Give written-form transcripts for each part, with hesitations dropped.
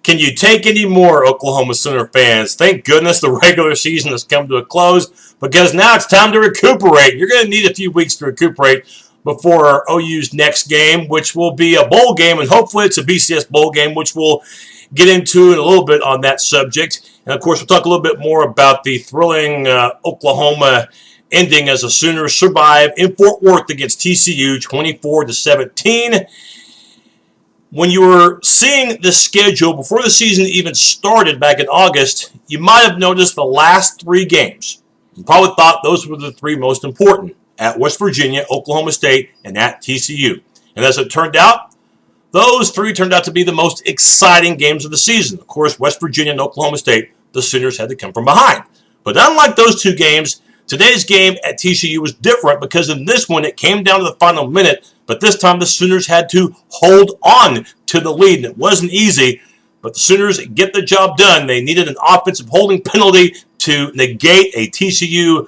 Can you take any more, Oklahoma Sooner fans? Thank goodness the regular season has come to a close because now it's time to recuperate. You're going to need a few weeks to recuperate before OU's next game, which will be a bowl game, and hopefully it's a BCS Bowl game, which we'll get into in a little bit on that subject. And, of course, we'll talk a little bit more about the thrilling Oklahoma ending as the Sooners survive in Fort Worth against TCU 24-17. When you were seeing the schedule before the season even started back in August, you might have noticed the last three games. You probably thought those were the three most important: at West Virginia, Oklahoma State, and at TCU. And as it turned out, those three turned out to be the most exciting games of the season. Of course, West Virginia and Oklahoma State, the Sooners had to come from behind. But unlike those two games, today's game at TCU was different because in this one, it came down to the final minute, but this time the Sooners had to hold on to the lead, and it wasn't easy, but the Sooners get the job done. They needed an offensive holding penalty to negate a TCU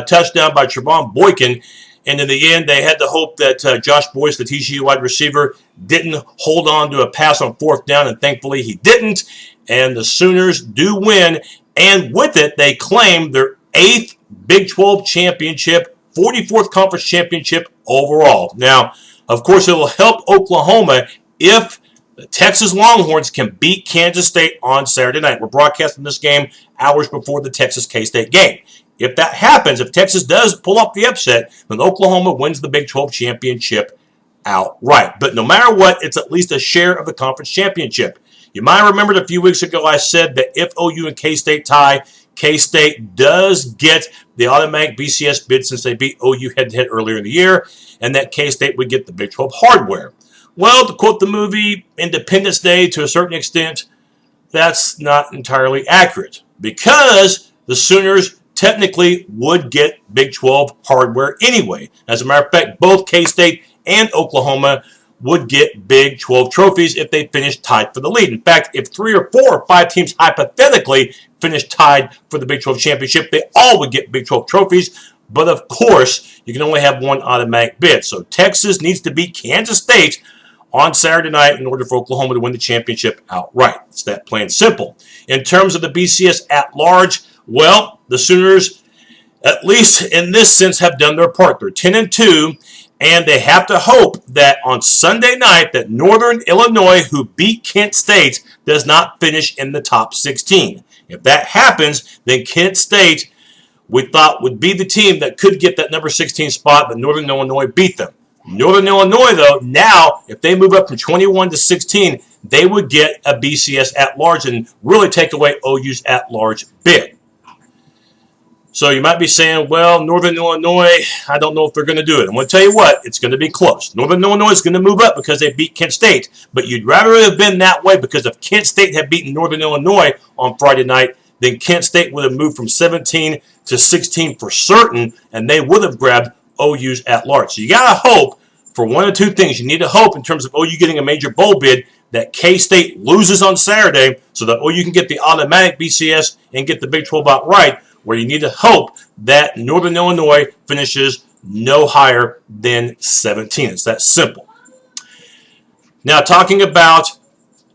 touchdown by Trevon Boykin, and in the end, they had to hope that Josh Boyce, the TCU wide receiver, didn't hold on to a pass on fourth down, and thankfully he didn't, and the Sooners do win, and with it, they claim their 8th Big 12 championship, 44th conference championship overall. Now, of course, it will help Oklahoma if the Texas Longhorns can beat Kansas State on Saturday night. We're broadcasting this game hours before the Texas K-State game. If that happens, if Texas does pull off the upset, then Oklahoma wins the Big 12 championship outright. But no matter what, it's at least a share of the conference championship. You might remember a few weeks ago I said that if OU and K-State tie, K-State does get the automatic BCS bid since they beat OU head-to-head earlier in the year, and that K-State would get the Big 12 hardware. Well, to quote the movie Independence Day to a certain extent, that's not entirely accurate because the Sooners technically would get Big 12 hardware anyway. As a matter of fact, both K-State and Oklahoma would get Big 12 trophies if they finished tied for the lead. In fact, if 3 or 4 or 5 teams hypothetically finished tied for the Big 12 championship, they all would get Big 12 trophies. But of course, you can only have one automatic bid. So Texas needs to beat Kansas State on Saturday night in order for Oklahoma to win the championship outright. It's that plain simple. In terms of the BCS at large, well, the Sooners, at least in this sense, have done their part. They're 10-2. And they have to hope that on Sunday night that Northern Illinois, who beat Kent State, does not finish in the top 16. If that happens, then Kent State, we thought, would be the team that could get that number 16 spot, but Northern Illinois beat them. Northern Illinois, though, now, if they move up from 21 to 16, they would get a BCS at-large and really take away OU's at-large bid. So you might be saying, well, Northern Illinois, I don't know if they're going to do it. I'm going to tell you what, it's going to be close. Northern Illinois is going to move up because they beat Kent State. But you'd rather it have been that way because if Kent State had beaten Northern Illinois on Friday night, then Kent State would have moved from 17 to 16 for certain, and they would have grabbed OU's at-large. So you got to hope for one of two things. You need to hope in terms of OU getting a major bowl bid that K-State loses on Saturday so that OU can get the automatic BCS and get the Big 12 outright, where you need to hope that Northern Illinois finishes no higher than 17. It's that simple. Now, talking about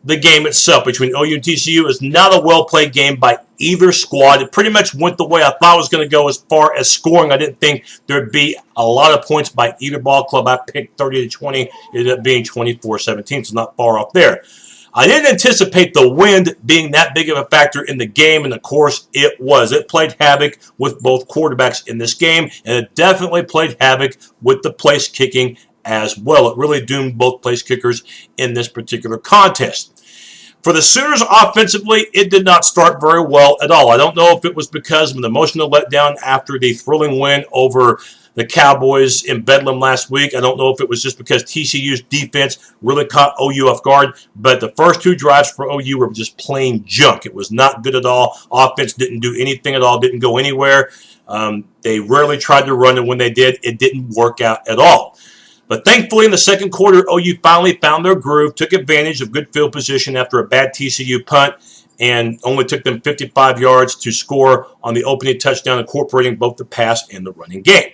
the game itself between OU and TCU, is not a well-played game by either squad. It pretty much went the way I thought it was going to go as far as scoring. I didn't think there'd be a lot of points by either ball club. I picked 30-20. It ended up being 24-17, so not far off there. I didn't anticipate the wind being that big of a factor in the game, and of course it was. It played havoc with both quarterbacks in this game, and it definitely played havoc with the place kicking as well. It really doomed both place kickers in this particular contest. For the Sooners offensively, it did not start very well at all. I don't know if it was because of an emotional letdown after the thrilling win over the Cowboys in Bedlam last week. I don't know if it was just because TCU's defense really caught OU off guard, but the first 2 drives for OU were just plain junk. It was not good at all. Offense didn't do anything at all, didn't go anywhere. They rarely tried to run, and when they did, it didn't work out at all. But thankfully, in the second quarter, OU finally found their groove, took advantage of good field position after a bad TCU punt, and only took them 55 yards to score on the opening touchdown, incorporating both the pass and the running game.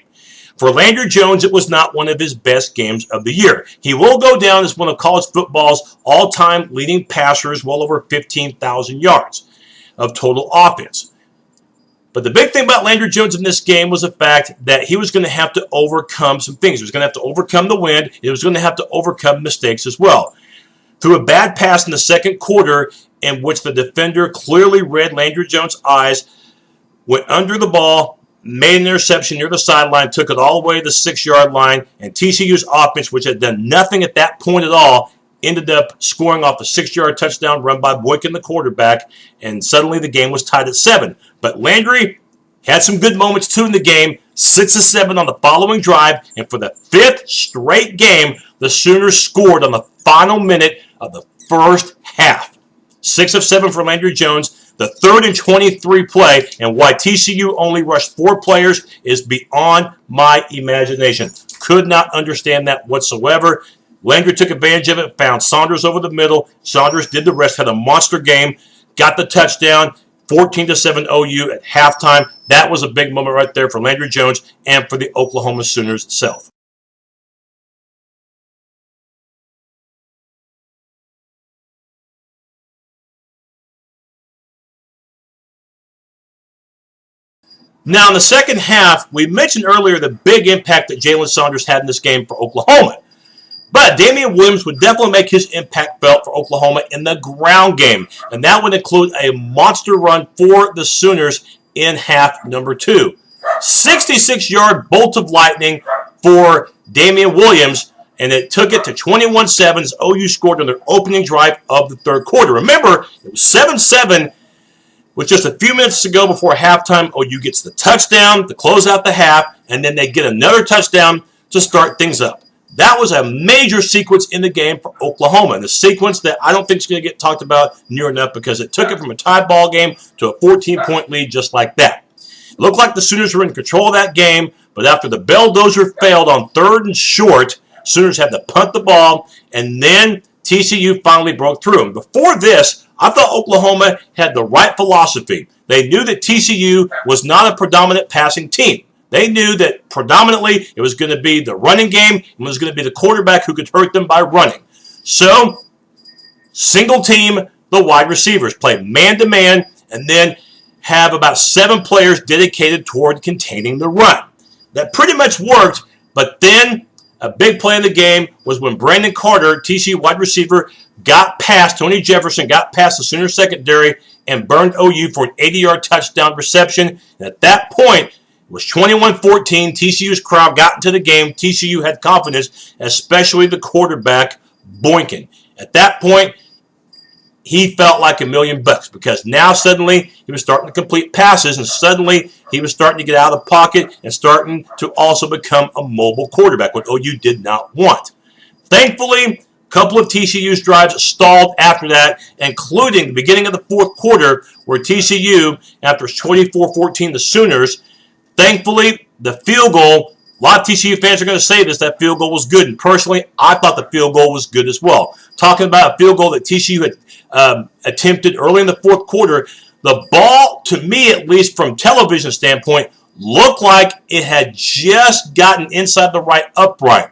For Landry Jones, it was not one of his best games of the year. He will go down as one of college football's all-time leading passers, well over 15,000 yards of total offense. But the big thing about Landry Jones in this game was the fact that he was going to have to overcome some things. He was going to have to overcome the wind. He was going to have to overcome mistakes as well. Through a bad pass in the second quarter in which the defender clearly read Landry Jones' eyes, went under the ball, made an interception near the sideline, took it all the way to the 6-yard line, and TCU's offense, which had done nothing at that point at all, ended up scoring off a 6-yard touchdown run by Boykin, the quarterback, and suddenly the game was tied at 7. But Landry had some good moments, too, in the game, 6-7 on the following drive, and for the 5th straight game, the Sooners scored on the final minute of the first half. 6 of 7 for Landry Jones, the 3rd and 23 play, and why TCU only rushed 4 players is beyond my imagination. Could not understand that whatsoever. Landry took advantage of it, found Saunders over the middle. Saunders did the rest, had a monster game, got the touchdown, 14-7 OU at halftime. That was a big moment right there for Landry Jones and for the Oklahoma Sooners itself. Now, in the second half, we mentioned earlier the big impact that Jalen Saunders had in this game for Oklahoma. But Damian Williams would definitely make his impact felt for Oklahoma in the ground game. And that would include a monster run for the Sooners in half number 2. 66-yard bolt of lightning for Damian Williams, and it took it to 21-7 as OU scored on their opening drive of the third quarter. Remember, it was 7-7 with just a few minutes to go before halftime. OU gets the touchdown to close out the half, and then they get another touchdown to start things up. That was a major sequence in the game for Oklahoma, and a sequence that I don't think is going to get talked about near enough because it took it from a tied ball game to a 14-point lead just like that. It looked like the Sooners were in control of that game, but after the belldozer failed on 3rd and short, Sooners had to punt the ball, and then TCU finally broke through them. Before this, I thought Oklahoma had the right philosophy. They knew that TCU was not a predominant passing team. They knew that predominantly it was going to be the running game and it was going to be the quarterback who could hurt them by running. So, single team the wide receivers, play man-to-man, and then have about 7 players dedicated toward containing the run. That pretty much worked, but then a big play in the game was when Brandon Carter, TCU wide receiver, got past Tony Jefferson, got past the Sooner secondary, and burned OU for an 80-yard touchdown reception. And at that point, it was 21-14. TCU's crowd got into the game. TCU had confidence, especially the quarterback, Boykin. At that point, he felt like $1 million because now suddenly he was starting to complete passes, and suddenly he was starting to get out of the pocket and starting to also become a mobile quarterback, what OU did not want. Thankfully, a couple of TCU's drives stalled after that, including the beginning of the fourth quarter where TCU, after 24-14 the Sooners, thankfully, the field goal, a lot of TCU fans are going to say this, that field goal was good. And personally, I thought the field goal was good as well. Talking about a field goal that TCU had attempted early in the fourth quarter, the ball, to me at least from television standpoint, looked like it had just gotten inside the right upright.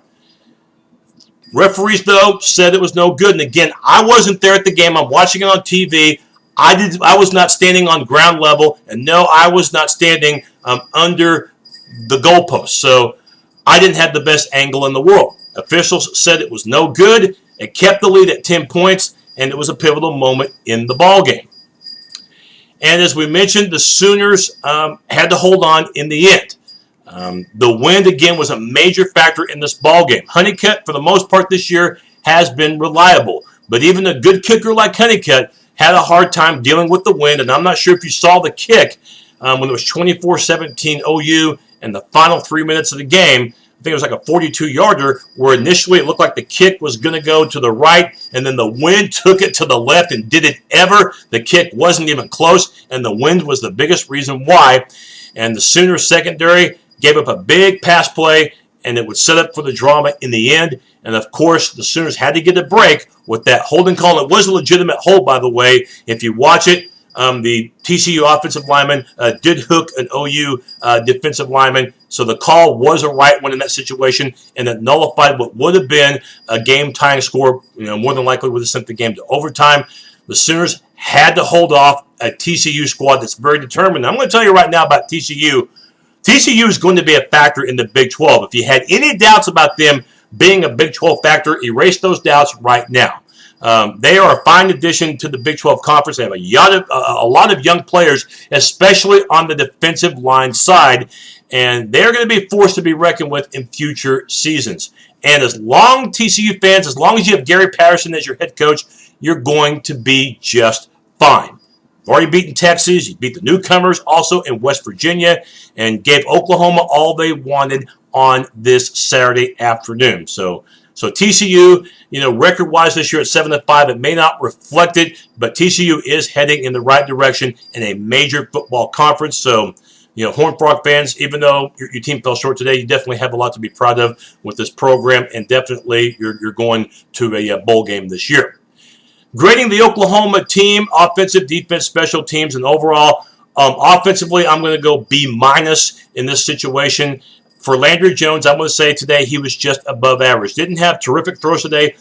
Referees, though, said it was no good. And again, I wasn't there at the game. I'm watching it on TV. I was not standing on ground level. And no, I was not standing under the goalpost. So I didn't have the best angle in the world. Officials said it was no good. It kept the lead at 10 points, and it was a pivotal moment in the ballgame. And as we mentioned, the Sooners had to hold on in the end. The wind, again, was a major factor in this ballgame. Honeycutt, for the most part this year, has been reliable. But even a good kicker like Honeycutt had a hard time dealing with the wind. And I'm not sure if you saw the kick when it was 24-17 OU in the final 3 minutes of the game. I think it was like a 42-yarder where initially it looked like the kick was going to go to the right, and then the wind took it to the left, and did it ever? The kick wasn't even close, and the wind was the biggest reason why. And the Sooners secondary gave up a big pass play, and it would set up for the drama in the end. And, of course, the Sooners had to get a break with that holding call. It was a legitimate hold, by the way. If you watch it, the TCU offensive lineman did hook an OU defensive lineman, So the call was a right one in that situation, and it nullified what would have been a game-tying score. More than likely would have sent the game to overtime. The Sooners had to hold off a TCU squad that's very determined. I'm going to tell you right now about TCU. TCU is going to be a factor in the Big 12. If you had any doubts about them being a Big 12 factor, erase those doubts right now. They are a fine addition to the Big 12 Conference. They have a lot of young players, especially on the defensive line side, and they're going to be forced to be reckoned with in future seasons. And as long, TCU fans, as long as you have Gary Patterson as your head coach, you're going to be just fine. You've already beaten Texas. You beat the newcomers also in West Virginia and gave Oklahoma all they wanted on this Saturday afternoon. So TCU, record-wise this year at 7-5, it may not reflect it, but TCU is heading in the right direction in a major football conference. So, Horned Frog fans, even though your team fell short today, you definitely have a lot to be proud of with this program, and definitely you're going to a bowl game this year. Grading the Oklahoma team, offensive, defense, special teams, and overall, offensively, I'm going to go B- in this situation. For Landry Jones, I'm going to say today he was just above average. Didn't have terrific throws today.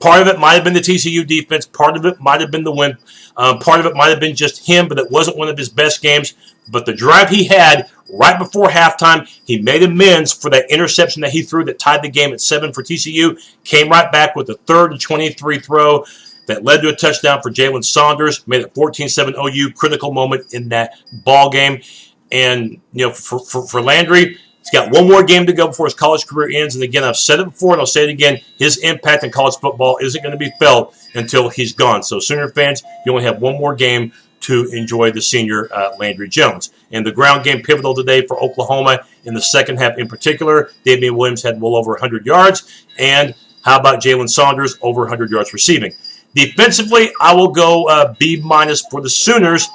Part of it might have been the TCU defense. Part of it might have been the win. Part of it might have been just him, but it wasn't one of his best games. But the drive he had right before halftime, he made amends for that interception that he threw that tied the game at 7 for TCU. Came right back with a 3rd and 23 throw that led to a touchdown for Jalen Saunders. Made it 14-7 OU. Critical moment in that ball game. And for Landry, he's got one more game to go before his college career ends. And again, I've said it before and I'll say it again, his impact in college football isn't going to be felt until he's gone. So Sooner fans, you only have one more game to enjoy the senior Landry Jones. And the ground game pivotal today for Oklahoma in the second half in particular. Damian Williams had well over 100 yards. And how about Jalen Saunders, over 100 yards receiving? Defensively, I will go B- for the Sooners.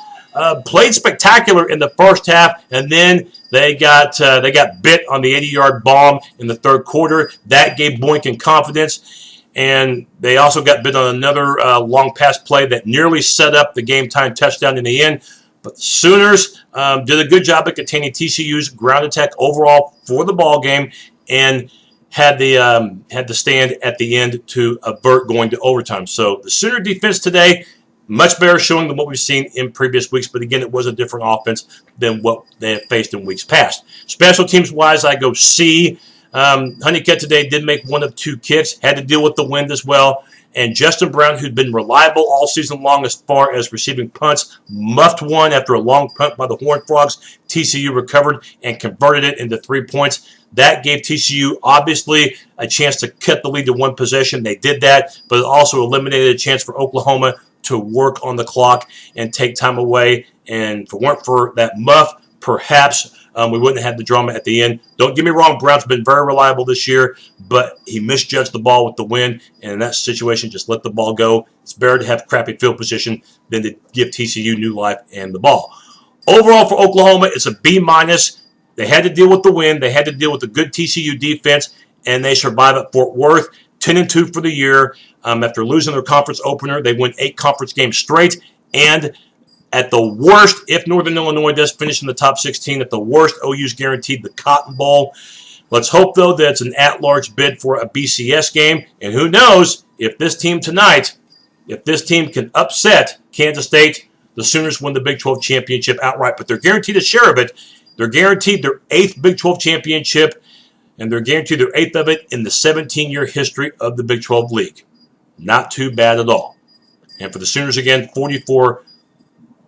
Played spectacular in the first half, and then they got bit on the 80-yard bomb in the third quarter. That gave Boynton confidence, and they also got bit on another long pass play that nearly set up the game-time touchdown in the end. But the Sooners did a good job at containing TCU's ground attack overall for the ball game, and had to stand at the end to avert going to overtime. So the Sooner defense today, much better showing than what we've seen in previous weeks. But again, it was a different offense than what they have faced in weeks past. Special teams-wise, I go C. Honeycutt today did make one of 2 kicks, had to deal with the wind as well. And Justin Brown, who'd been reliable all season long as far as receiving punts, muffed one after a long punt by the Horned Frogs. TCU recovered and converted it into 3 points. That gave TCU, obviously, a chance to cut the lead to 1 possession. They did that, but it also eliminated a chance for Oklahoma to work on the clock and take time away. And if it weren't for that muff, perhaps we wouldn't have had the drama at the end. Don't get me wrong, Brown's been very reliable this year, but he misjudged the ball with the wind, and in that situation, just let the ball go. It's better to have crappy field position than to give TCU new life and the ball. Overall for Oklahoma, it's a B-. They had to deal with the wind. They had to deal with the good TCU defense, and they survived at Fort Worth. 10-2 for the year. After losing their conference opener, they win 8 conference games straight. And at the worst, if Northern Illinois does finish in the top 16, at the worst, OU's guaranteed the Cotton Bowl. Let's hope, though, that it's an at-large bid for a BCS game. And who knows, if this team tonight, if this team can upset Kansas State, the Sooners win the Big 12 championship outright. But they're guaranteed a share of it. They're guaranteed their 8th Big 12 championship, and they're guaranteed their 8th of it in the 17-year history of the Big 12 League. Not too bad at all. And for the Sooners, again, 44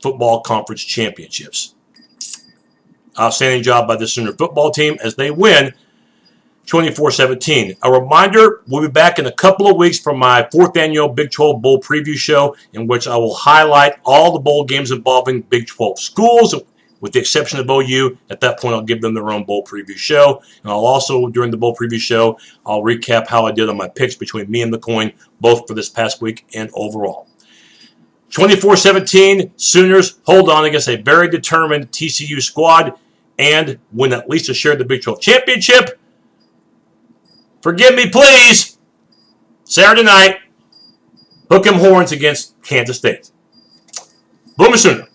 football conference championships. Outstanding job by the Sooner football team as they win 24-17. A reminder, we'll be back in a couple of weeks for my 4th annual Big 12 Bowl preview show, in which I will highlight all the bowl games involving Big 12 schools, with the exception of OU. At that point, I'll give them their own bowl preview show. And I'll also, during the bowl preview show, I'll recap how I did on my picks between me and the coin, both for this past week and overall. 24-17, Sooners hold on against a very determined TCU squad and win at least a share of the Big 12 championship. Forgive me, please. Saturday night, hook 'em horns against Kansas State. Boomer Sooner.